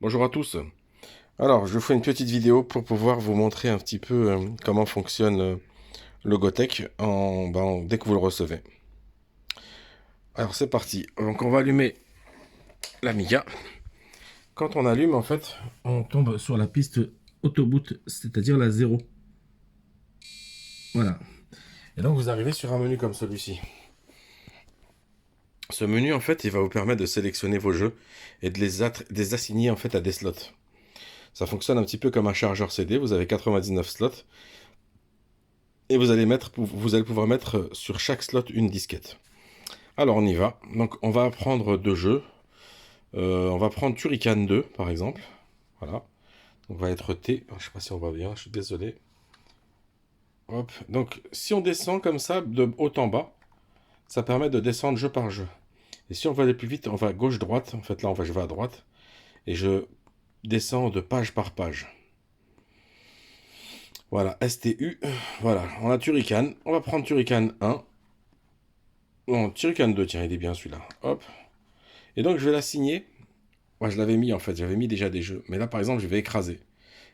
Bonjour à tous. Alors, je vous fais une petite vidéo pour pouvoir vous montrer un petit peu comment fonctionne le Gotek dès que vous le recevez. Alors, c'est parti. Donc, on va allumer l'Amiga. Quand on allume, en fait, on tombe sur la piste Autoboot, c'est-à-dire la 0. Voilà. Et donc, vous arrivez sur un menu comme celui-ci. Ce menu, en fait, il va vous permettre de sélectionner vos jeux et de les assigner en fait à des slots. Ça fonctionne un petit peu comme un chargeur CD. Vous avez 99 slots. Et vous allez pouvoir mettre sur chaque slot une disquette. Alors on y va. Donc on va prendre deux jeux. On va prendre Turrican 2 par exemple. Voilà. On va être T. Je ne sais pas si on va bien, je suis désolé. Hop. Donc si on descend comme ça de haut en bas, ça permet de descendre jeu par jeu. Et si on veut aller plus vite, on va gauche-droite. En fait là je vais à droite. Et je descends de page par page. Voilà, STU. Voilà, on a Turrican. On va prendre Turrican 1. Non, Turrican 2, tiens, il est bien celui-là. Hop. Et donc je vais l'assigner. Moi, je l'avais mis en fait, j'avais mis déjà des jeux. Mais là, par exemple, je vais écraser.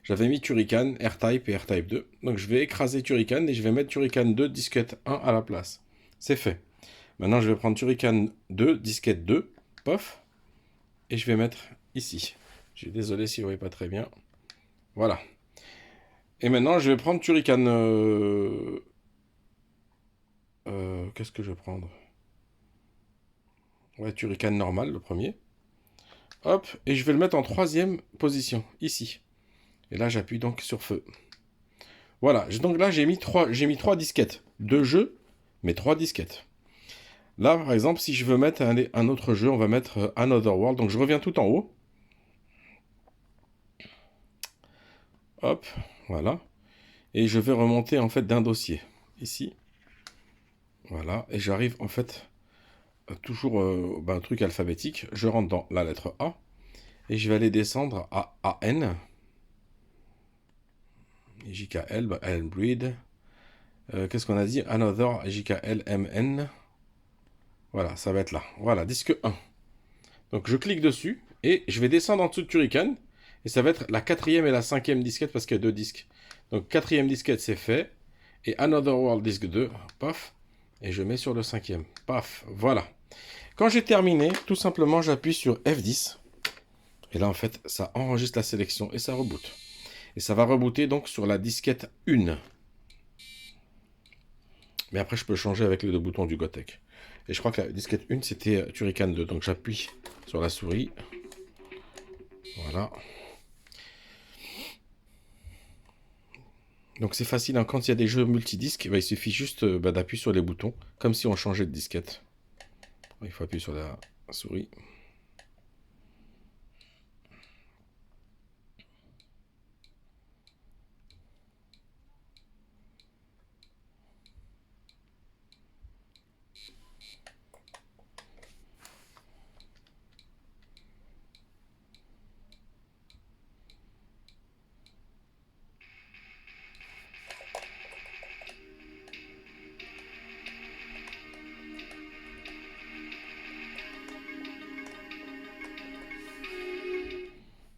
J'avais mis Turrican, R-Type et R-Type 2. Donc, je vais écraser Turrican et je vais mettre Turrican 2, disquette 1 à la place. C'est fait. Maintenant, je vais prendre Turrican 2, disquette 2, pof, et je vais mettre ici. Je suis désolé si vous ne voyez pas très bien. Voilà. Et maintenant, je vais prendre Turrican... qu'est-ce que je vais prendre? Ouais, Turrican normal, le premier. Hop, et je vais le mettre en troisième position, ici. Et là, j'appuie donc sur feu. Voilà, donc là j'ai mis trois disquettes. Deux jeux, mais trois disquettes. Là, par exemple, si je veux mettre un autre jeu, on va mettre Another World. Donc je reviens tout en haut. Hop, voilà. Et je vais remonter en fait d'un dossier. Ici. Voilà. Et j'arrive en fait toujours un truc alphabétique. Je rentre dans la lettre A. Et je vais aller descendre à AN. JKL, Allen Breed. Qu'est-ce qu'on a dit? Another JKL MN. Voilà, ça va être là. Voilà, disque 1. Donc je clique dessus et je vais descendre en dessous de Turrican. Et ça va être la quatrième et la cinquième disquette parce qu'il y a deux disques. Donc quatrième disquette c'est fait. Et Another World disque 2, paf. Et je mets sur le cinquième. Paf, voilà. Quand j'ai terminé, tout simplement j'appuie sur F10. Et là en fait ça enregistre la sélection et ça reboot. Et ça va rebooter donc sur la disquette 1. Mais après je peux changer avec les deux boutons du Gotek. Et je crois que la disquette 1 c'était Turrican 2. Donc j'appuie sur la souris. Voilà. Donc c'est facile, hein. Quand il y a des jeux multidisques, il suffit juste d'appuyer sur les boutons, comme si on changeait de disquette. Il faut appuyer sur la souris.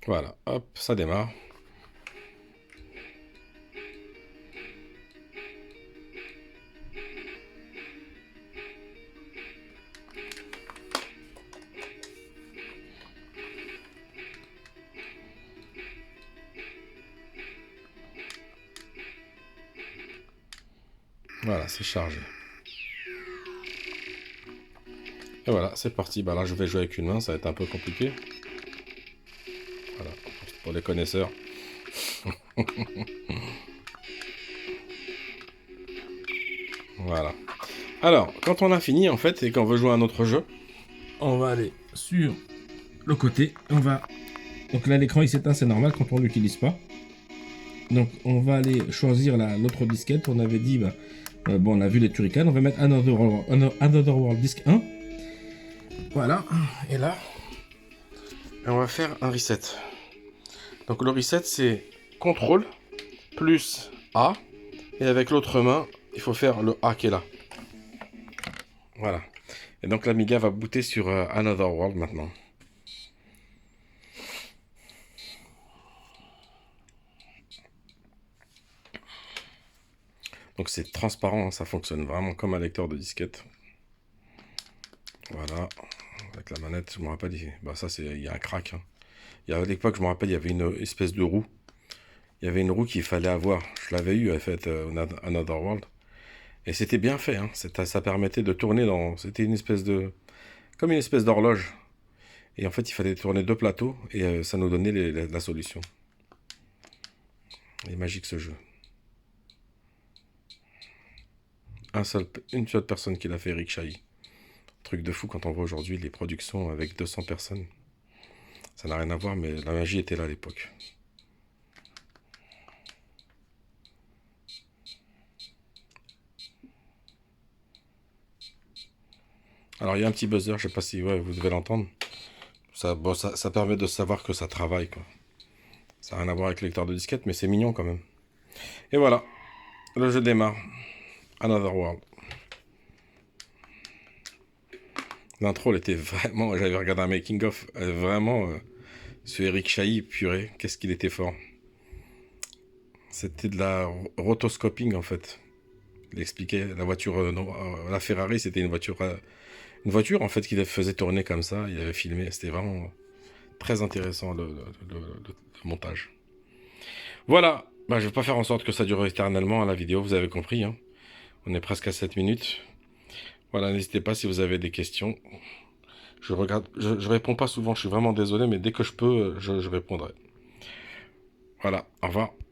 Voilà, hop, ça démarre. Voilà, c'est chargé. Et voilà, c'est parti. Bah là, je vais jouer avec une main, ça va être un peu compliqué. Voilà, pour les connaisseurs. Voilà. Alors, quand on a fini, en fait, et qu'on veut jouer à un autre jeu, on va aller sur le côté. Donc là, l'écran il s'éteint, c'est normal quand on l'utilise pas. Donc, on va aller choisir l'autre disquette. On avait dit, bon, on a vu les Turrican. On va mettre Another World Disc 1. Voilà. Et là, on va faire un reset. Donc, le reset, c'est CTRL plus A. Et avec l'autre main, il faut faire le A qui est là. Voilà. Et donc, l'Amiga va booter sur Another World maintenant. Donc c'est transparent, hein, ça fonctionne vraiment comme un lecteur de disquette. Voilà, avec la manette, je me rappelle, bah ça c'est, il y a un crack. Hein. À l'époque, je me rappelle, il y avait une espèce de roue. Il y avait une roue qu'il fallait avoir. Je l'avais eu, en fait, Another World. Et c'était bien fait, hein. Ça permettait de tourner dans... C'était une espèce de... Comme une espèce d'horloge. Et en fait, il fallait tourner deux plateaux et ça nous donnait la solution. Il est magique ce jeu. Une seule personne qui l'a fait, Eric Chahi. Truc de fou quand on voit aujourd'hui les productions avec 200 personnes. Ça n'a rien à voir, mais la magie était là à l'époque. Alors, il y a un petit buzzer, je sais pas si ouais, vous devez l'entendre. Ça permet de savoir que ça travaille, quoi. Ça n'a rien à voir avec le lecteur de disquette, mais c'est mignon quand même. Et voilà, le jeu démarre. Another World. L'intro, elle était vraiment... J'avais regardé un making-of, vraiment... ce Eric Chahi, purée, qu'est-ce qu'il était fort. C'était de la rotoscoping, en fait. Il expliquait, la voiture... la Ferrari, c'était une voiture, en fait, qu'il faisait tourner comme ça. Il avait filmé, c'était vraiment très intéressant, le montage. Voilà, bah, je vais pas faire en sorte que ça dure éternellement à la vidéo, vous avez compris. Hein. On est presque à 7 minutes. Voilà, n'hésitez pas si vous avez des questions. Je réponds pas souvent, je suis vraiment désolé, mais dès que je peux, je répondrai. Voilà, au revoir.